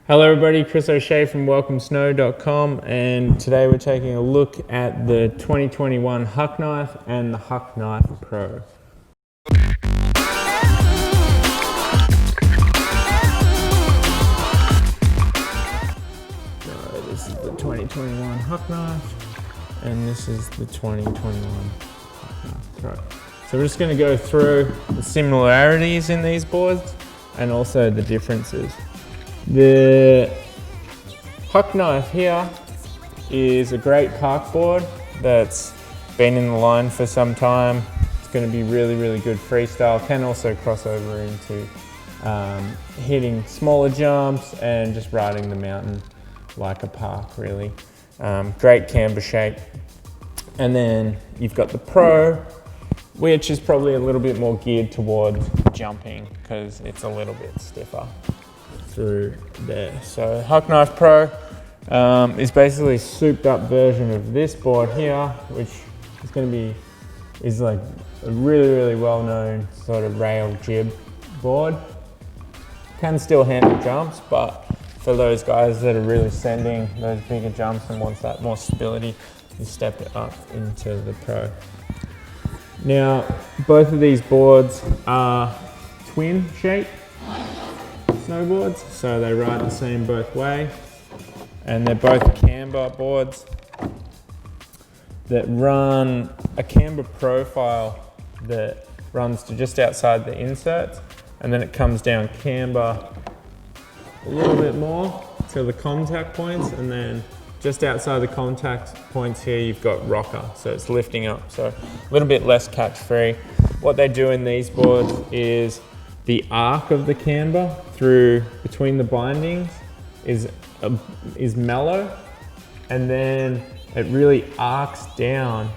Hello everybody, Chris O'Shea from welcomesnow.com, and today we're taking a look at the 2021 Huck Knife and the Huck Knife Pro. So this is the 2021 Huck Knife, and this is the 2021 Huck Knife Pro. So we're just going to go through the similarities in these boards and also the differences. The Huck Knife here is a great park board that's been in the line for some time. It's going to be really good freestyle. Can also cross over into hitting smaller jumps and just riding the mountain like a park, really. Great camber shape. And then you've got the Pro, which is probably a little bit more geared towards jumping because it's a little bit stiffer through there. So Huck Knife Pro is basically a souped up version of this board here, which is like a really well known sort of rail jib board. Can still handle jumps, but for those guys that are really sending those bigger jumps and wants that more stability, you step it up into the Pro. Now, both of these boards are twin shape snowboards, so they ride the same both way, and they're both camber boards that run a camber profile that runs to just outside the inserts, and then it comes down camber a little bit more to the contact points, and then just outside the contact points here you've got rocker, so it's lifting up, so a little bit less catch free. What they do in these boards is the arc of the camber through between the bindings is mellow, and then it really arcs down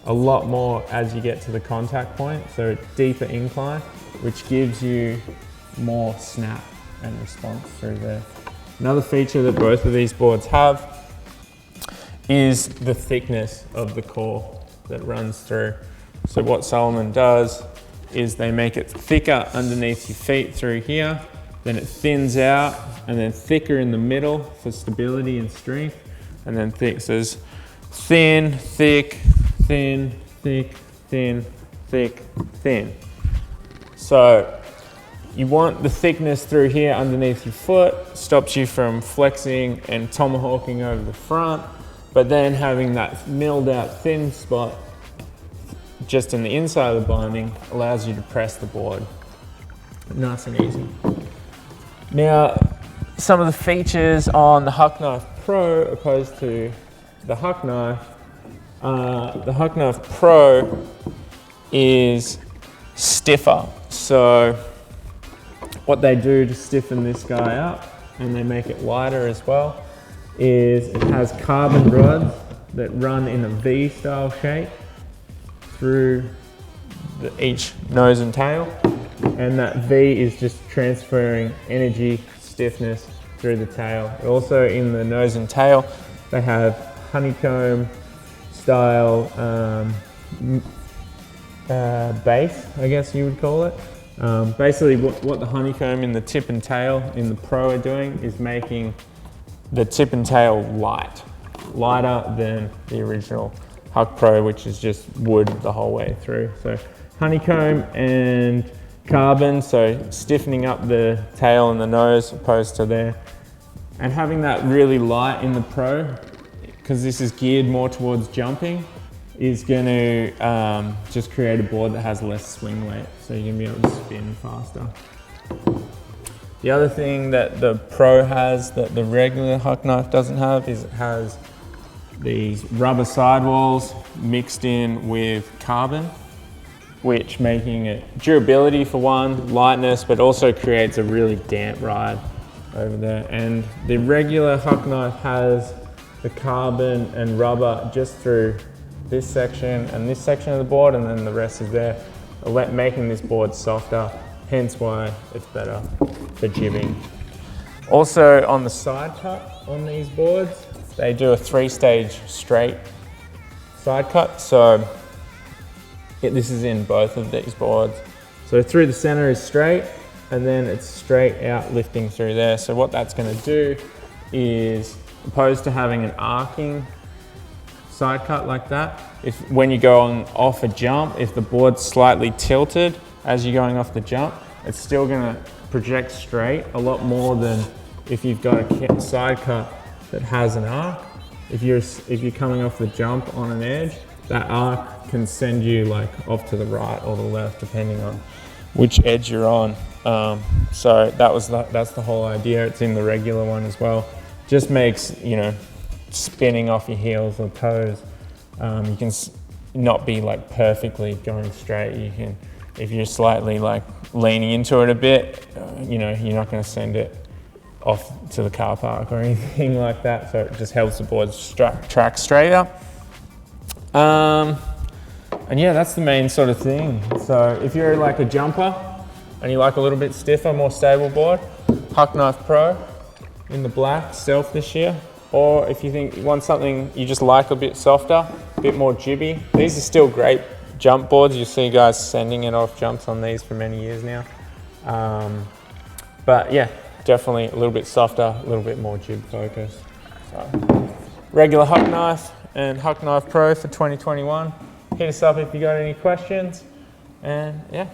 a lot more as you get to the contact point, so deeper incline, which gives you more snap and response through there. Another feature that both of these boards have is the thickness of the core that runs through. So what Salomon does is they make it thicker underneath your feet through here, then it thins out, and then thicker in the middle for stability and strength, and then thick. So there's thin, thick, thin, thick, thin, thick, thin. So you want the thickness through here underneath your foot, stops you from flexing and tomahawking over the front, but then having that milled out thin spot just in the inside of the binding allows you to press the board nice and easy. Now, some of the features on the Huck Knife Pro opposed to the Huck Knife. The Huck Knife Pro is stiffer. So what they do to stiffen this guy up, and they make it lighter as well, is it has carbon rods that run in a V style shape through each nose and tail, and that V is just transferring energy, stiffness through the tail. Also in the nose and tail they have honeycomb style base, I guess you would call it. Basically what the honeycomb in the tip and tail in the Pro are doing is making the tip and tail lighter than the original Huck Pro, which is just wood the whole way through. So honeycomb and carbon, so stiffening up the tail and the nose opposed to there. And having that really light in the Pro, because this is geared more towards jumping, is going to just create a board that has less swing weight, so you're going to be able to spin faster. The other thing that the Pro has that the regular Huck Knife doesn't have is it has these rubber sidewalls mixed in with carbon, which making it durability for one, lightness, but also creates a really damp ride over there. And the regular Huck Knife has the carbon and rubber just through this section and this section of the board, and then the rest is there, making this board softer, hence why it's better for jibbing. Also on the side cut on these boards, they do a 3-stage straight side cut. So this is in both of these boards. So through the center is straight, and then it's straight out lifting through there. So what that's going to do is, opposed to having an arcing side cut like that, if when you go on off a jump, if the board's slightly tilted as you're going off the jump, it's still going to project straight a lot more than if you've got a side cut that has an arc. If you're coming off the jump on an edge, that arc can send you like off to the right or the left depending on which edge you're on. So that's the whole idea. It's in the regular one as well. Just makes, you know, spinning off your heels or toes, you can not be like perfectly going straight. You can, if you're slightly like leaning into it a bit, you know, you're not going to send it off to the car park or anything like that. So it just helps the board track straighter. And yeah, that's the main sort of thing. So if you're like a jumper and you like a little bit stiffer, more stable board, Huck Knife Pro in the black stealth this year. Or if you think you want something you just like a bit softer, a bit more jibby, these are still great jump boards. You see guys sending it off jumps on these for many years now. But yeah, definitely a little bit softer, a little bit more jib focused. So regular Huck Knife and Huck Knife Pro for 2021. Hit us up if you got any questions, and yeah.